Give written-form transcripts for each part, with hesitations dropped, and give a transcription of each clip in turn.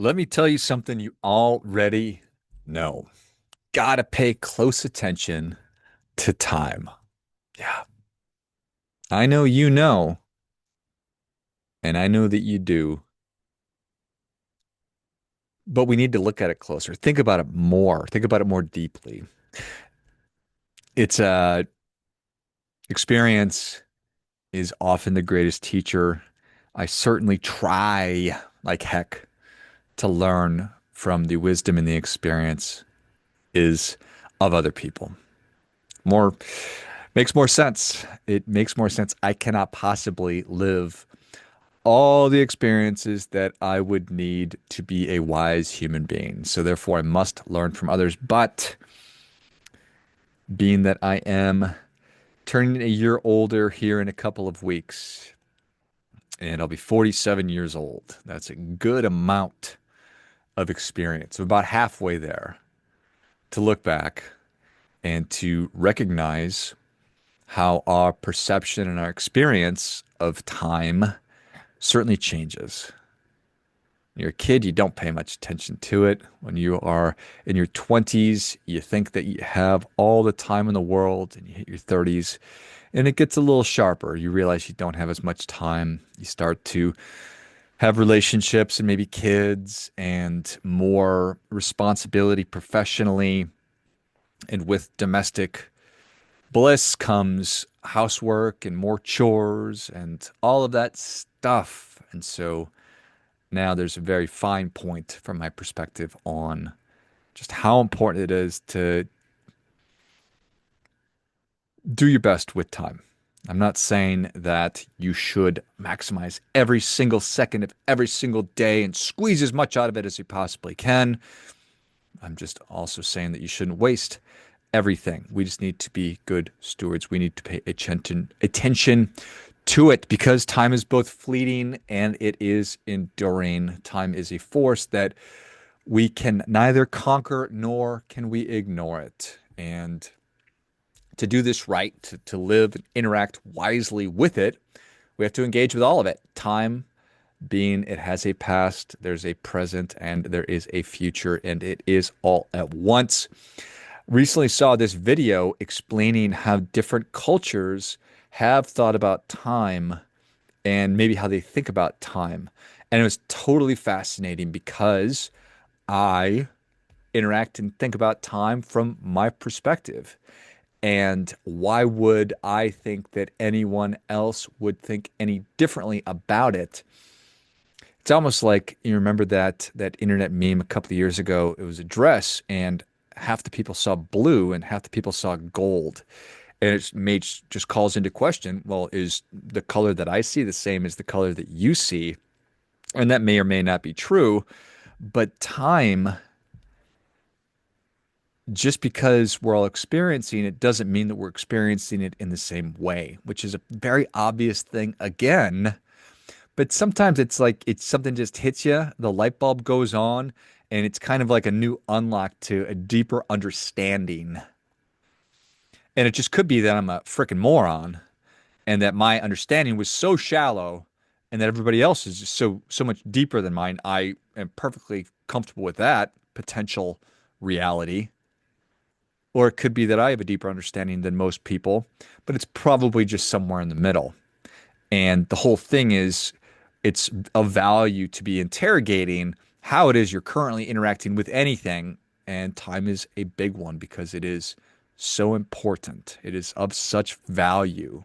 Let me tell you something you already know. Gotta pay close attention to time. Yeah, I know you know, and I know that you do, but we need to look at it closer. Think about it more. Think about it more deeply. It's experience is often the greatest teacher. I certainly try like heck to learn from the wisdom and the experience is of other people. More makes more sense. It makes more sense. I cannot possibly live all the experiences that I would need to be a wise human being. So therefore, I must learn from others. But being that I am turning a year older here in a couple of weeks, and I'll be 47 years old, that's a good amount of experience. I'm about halfway there to look back and to recognize how our perception and our experience of time certainly changes. When you're a kid, you don't pay much attention to it. When you are in your 20s, you think that you have all the time in the world, and you hit your 30s, and it gets a little sharper. You realize you don't have as much time. You start to have relationships and maybe kids and more responsibility professionally. And with domestic bliss comes housework and more chores and all of that stuff. And so now there's a very fine point from my perspective on just how important it is to do your best with time. I'm not saying that you should maximize every single second of every single day and squeeze as much out of it as you possibly can. I'm just also saying that you shouldn't waste everything. We just need to be good stewards. We need to pay attention to it because time is both fleeting and it is enduring. Time is a force that we can neither conquer nor can we ignore it. And to do this right, to live and interact wisely with it, we have to engage with all of it. Time being it has a past, there's a present, and there is a future, and it is all at once. Recently saw this video explaining how different cultures have thought about time and maybe how they think about time. And it was totally fascinating because I interact and think about time from my perspective. And why would I think that anyone else would think any differently about it? It's almost like you remember that internet meme a couple of years ago. It was a dress, and half the people saw blue and half the people saw gold. And it made just calls into question, well, is the color that I see the same as the color that you see? And that may or may not be true, but time, just because we're all experiencing it, doesn't mean that we're experiencing it in the same way, which is a very obvious thing again. But sometimes it's like it's something just hits you, the light bulb goes on, and it's kind of like a new unlock to a deeper understanding. And it just could be that I'm a freaking moron and that my understanding was so shallow and that everybody else is just so much deeper than mine. I am perfectly comfortable with that potential reality. Or it could be that I have a deeper understanding than most people, but it's probably just somewhere in the middle. And the whole thing is it's of value to be interrogating how it is you're currently interacting with anything. And time is a big one because it is so important. It is of such value.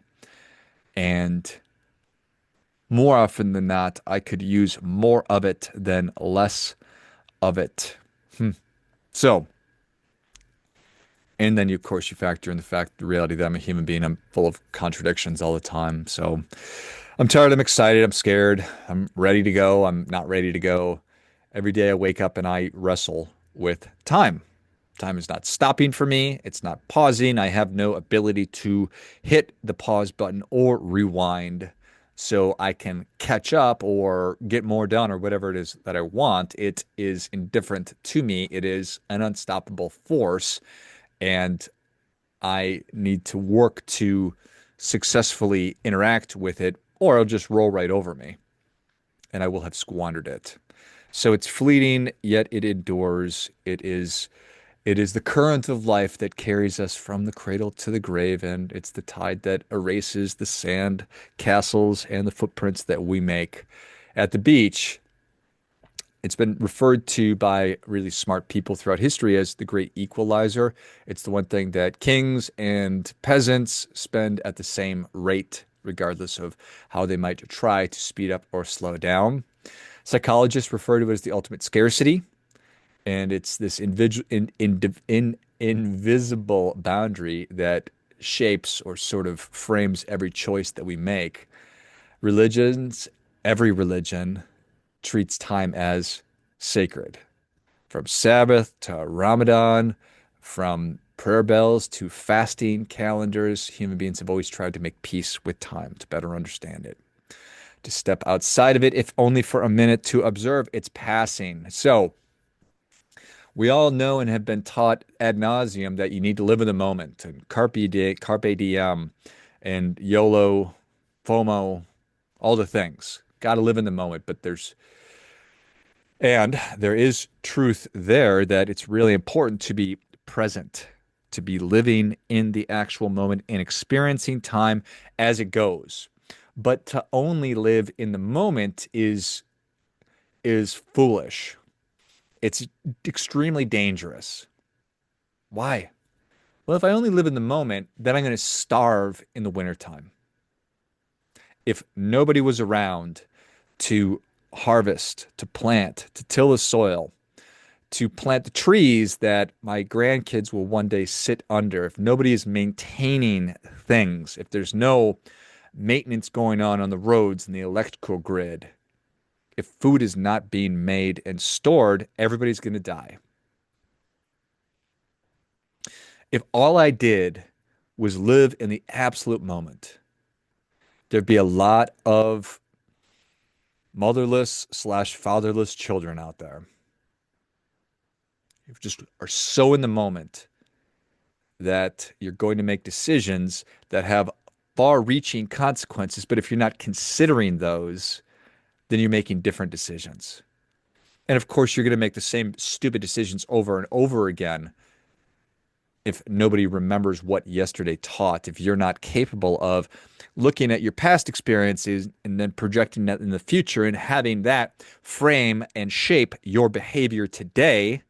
And more often than not, I could use more of it than less of it. So, and then you, of course, you factor in the reality that I'm a human being. I'm full of contradictions all the time. So I'm tired. I'm excited. I'm scared. I'm ready to go. I'm not ready to go. Every day I wake up and I wrestle with time. Time is not stopping for me. It's not pausing. I have no ability to hit the pause button or rewind so I can catch up or get more done or whatever it is that I want. It is indifferent to me. It is an unstoppable force. And I need to work to successfully interact with it, or it'll just roll right over me and I will have squandered it. So it's fleeting, yet it endures. It is the current of life that carries us from the cradle to the grave, and it's the tide that erases the sand castles and the footprints that we make at the beach. It's been referred to by really smart people throughout history as the great equalizer. It's the one thing that kings and peasants spend at the same rate, regardless of how they might try to speed up or slow down. Psychologists refer to it as the ultimate scarcity, and it's this invisible boundary that shapes or sort of frames every choice that we make. Religions, every religion treats time as sacred. From Sabbath to Ramadan, from prayer bells to fasting calendars, human beings have always tried to make peace with time to better understand it, to step outside of it, if only for a minute, to observe its passing. So, we all know and have been taught ad nauseum that you need to live in the moment and carpe diem, and YOLO, FOMO, all the things. Got to live in the moment, but there is truth there that it's really important to be present, to be living in the actual moment and experiencing time as it goes. But to only live in the moment is foolish. It's extremely dangerous. Why? Well, if I only live in the moment, then I'm going to starve in the wintertime. If nobody was around to harvest, to plant, to till the soil, to plant the trees that my grandkids will one day sit under, if nobody is maintaining things, if there's no maintenance going on the roads and the electrical grid, if food is not being made and stored, everybody's going to die. If all I did was live in the absolute moment, there'd be a lot of motherless slash fatherless children out there. You just are so in the moment that you're going to make decisions that have far-reaching consequences. But if you're not considering those, then you're making different decisions. And of course, you're going to make the same stupid decisions over and over again if nobody remembers what yesterday taught, if you're not capable of looking at your past experiences and then projecting that in the future and having that frame and shape your behavior today,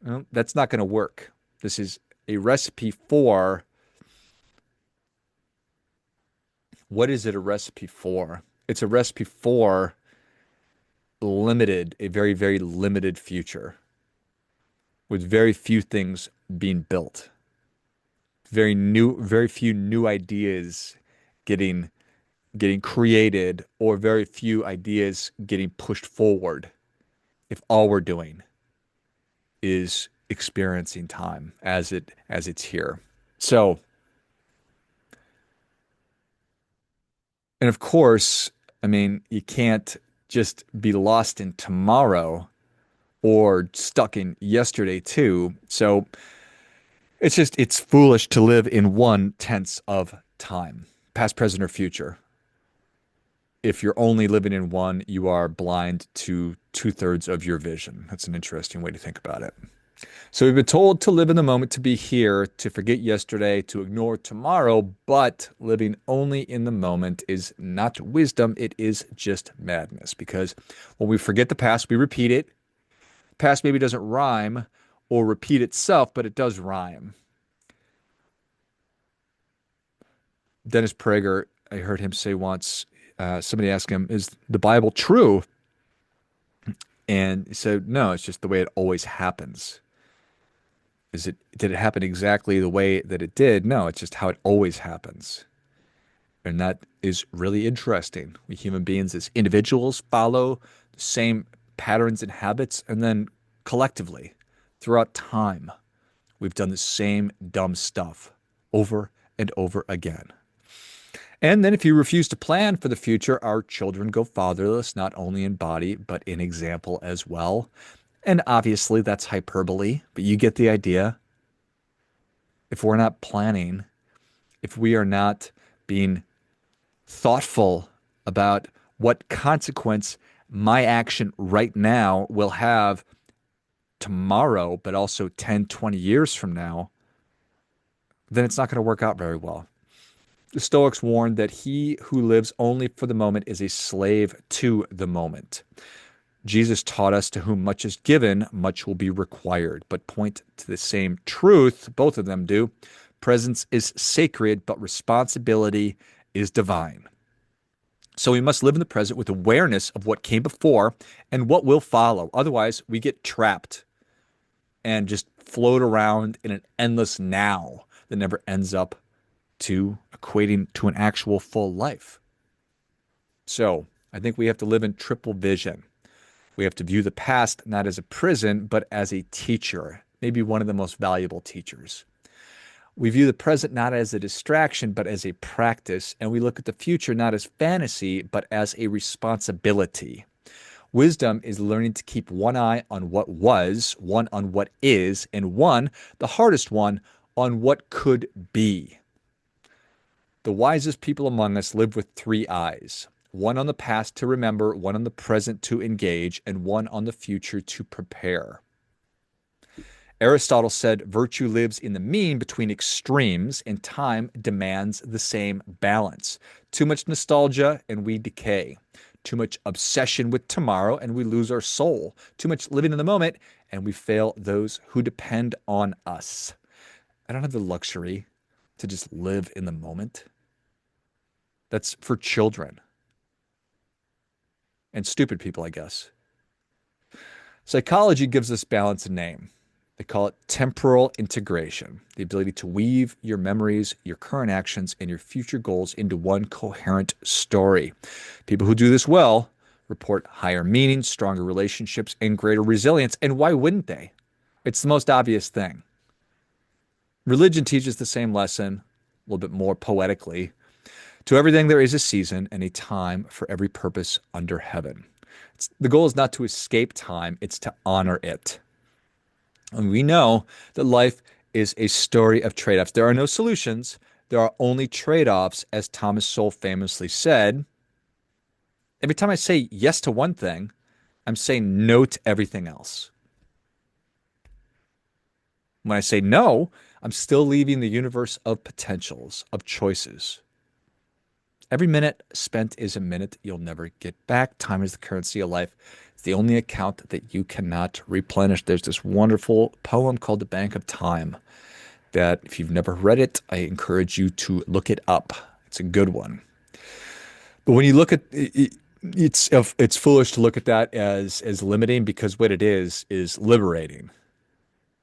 well, that's not going to work. This is a recipe for what is it a recipe for? It's a recipe for a very, very limited future with very few things being built, very few new ideas getting created, or very few ideas getting pushed forward if all we're doing is experiencing time as it's here. So, and of course, I mean, you can't just be lost in tomorrow or stuck in yesterday too. So it's foolish to live in one tense of time, past, present, or future. If you're only living in one, you are blind to two-thirds of your vision. That's an interesting way to think about it. So we've been told to live in the moment, to be here, to forget yesterday, to ignore tomorrow, but living only in the moment is not wisdom. It is just madness, because when we forget the past, we repeat it. The past maybe doesn't rhyme or repeat itself, but it does rhyme. Dennis Prager, I heard him say once, somebody asked him, is the Bible true? And he said, no, it's just the way it always happens. Did it happen exactly the way that it did? No, it's just how it always happens. And that is really interesting. We human beings as individuals follow the same patterns and habits, and then collectively, throughout time, we've done the same dumb stuff over and over again. And then if you refuse to plan for the future, our children go fatherless, not only in body, but in example as well. And obviously that's hyperbole, but you get the idea. If we're not planning, if we are not being thoughtful about what consequence my action right now will have tomorrow, but also 10, 20 years from now, then it's not going to work out very well. The Stoics warned that he who lives only for the moment is a slave to the moment. Jesus taught us to whom much is given, much will be required, but point to the same truth, both of them do. Presence is sacred, but responsibility is divine. So we must live in the present with awareness of what came before and what will follow. Otherwise, we get trapped and just float around in an endless now that never ends up to equating to an actual full life. So I think we have to live in triple vision. We have to view the past not as a prison, but as a teacher, maybe one of the most valuable teachers. We view the present not as a distraction, but as a practice. And we look at the future not as fantasy, but as a responsibility. Wisdom is learning to keep one eye on what was, one on what is, and one, the hardest one, on what could be. The wisest people among us live with three eyes. One on the past to remember, one on the present to engage, and one on the future to prepare. Aristotle said virtue lives in the mean between extremes, and time demands the same balance. Too much nostalgia, and we decay. Too much obsession with tomorrow, and we lose our soul. Too much living in the moment, and we fail those who depend on us. I don't have the luxury to just live in the moment. That's for children and stupid people, I guess. Psychology gives this balance a name. They call it temporal integration, the ability to weave your memories, your current actions, and your future goals into one coherent story. People who do this well report higher meaning, stronger relationships, and greater resilience. And why wouldn't they? It's the most obvious thing. Religion teaches the same lesson, a little bit more poetically. To everything there is a season and a time for every purpose under heaven. The goal is not to escape time, it's to honor it. And we know that life is a story of trade-offs. There are no solutions. There are only trade-offs, as Thomas Sowell famously said. Every time I say yes to one thing, I'm saying no to everything else. When I say no, I'm still leaving the universe of potentials, of choices. Every minute spent is a minute you'll never get back. Time is the currency of life. It's the only account that you cannot replenish. There's this wonderful poem called The Bank of Time that if you've never read it, I encourage you to look it up. It's a good one. But when you look at it, it's foolish to look at that as limiting, because what it is liberating.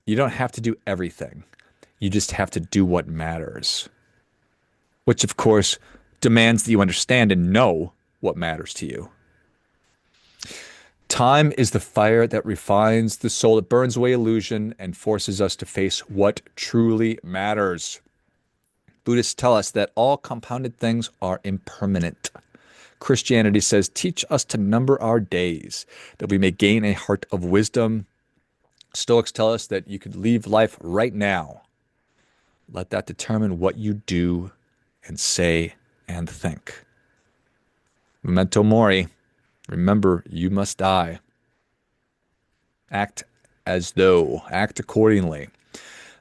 You don't have to do everything. You just have to do what matters, which of course demands that you understand and know what matters to you. Time is the fire that refines the soul. It burns away illusion and forces us to face what truly matters. Buddhists tell us that all compounded things are impermanent. Christianity says, teach us to number our days, that we may gain a heart of wisdom. Stoics tell us that you could leave life right now. Let that determine what you do and say and think. Memento mori. Remember, you must die. Act as though. Act accordingly.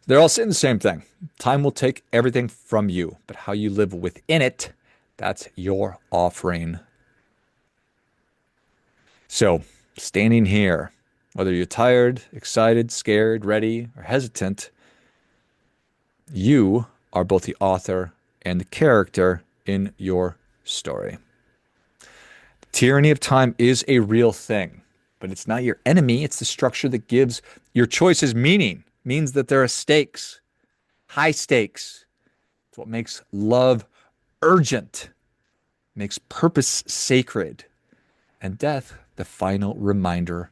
They're all saying the same thing. Time will take everything from you, but how you live within it, that's your offering. So, standing here, whether you're tired, excited, scared, ready, or hesitant, you are both the author and the character in your story. The tyranny of time is a real thing, but it's not your enemy. It's the structure that gives your choices meaning. It means that there are stakes, high stakes. It's what makes love urgent, makes purpose sacred, and death the final reminder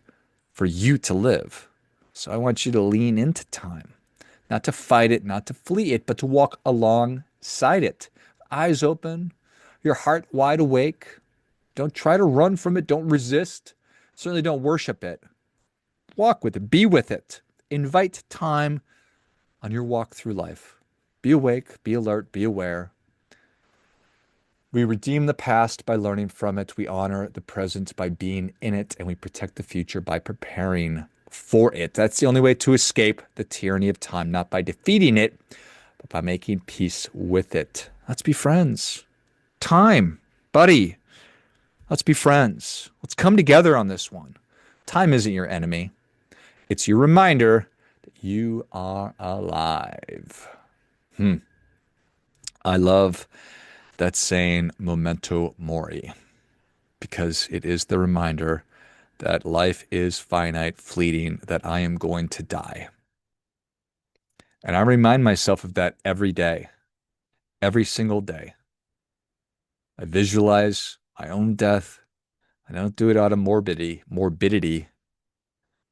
for you to live. So I want you to lean into time, not to fight it, not to flee it, but to walk alongside it. Eyes open, your heart wide awake. Don't try to run from it. Don't resist. Certainly don't worship it. Walk with it. Be with it. Invite time on your walk through life. Be awake, be alert, be aware. We redeem the past by learning from it. We honor the present by being in it, and we protect the future by preparing for it. That's the only way to escape the tyranny of time, not by defeating it, but by making peace with it. Let's be friends. Time, buddy, let's be friends. Let's come together on this one. Time isn't your enemy, it's your reminder that you are alive. Hmm. I love that saying, memento mori, because it is the reminder that life is finite, fleeting, that I am going to die. And I remind myself of that every day, every single day. I visualize my own death. I don't do it out of morbidity.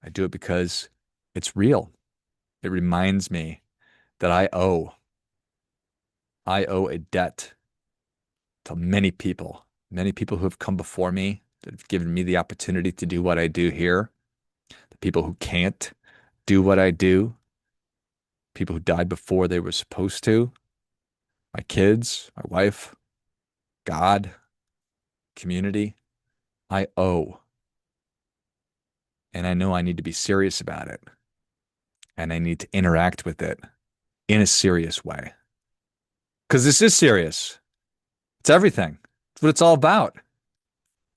I do it because it's real. It reminds me that I owe a debt to many people who have come before me, that have given me the opportunity to do what I do here, the people who can't do what I do, people who died before they were supposed to, my kids, my wife, God, community. I owe. And I know I need to be serious about it. And I need to interact with it in a serious way. Because this is serious. It's everything. It's what it's all about.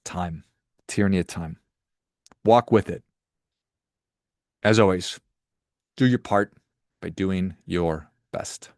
Time. Tyranny of time. Walk with it. As always, do your part by doing your best.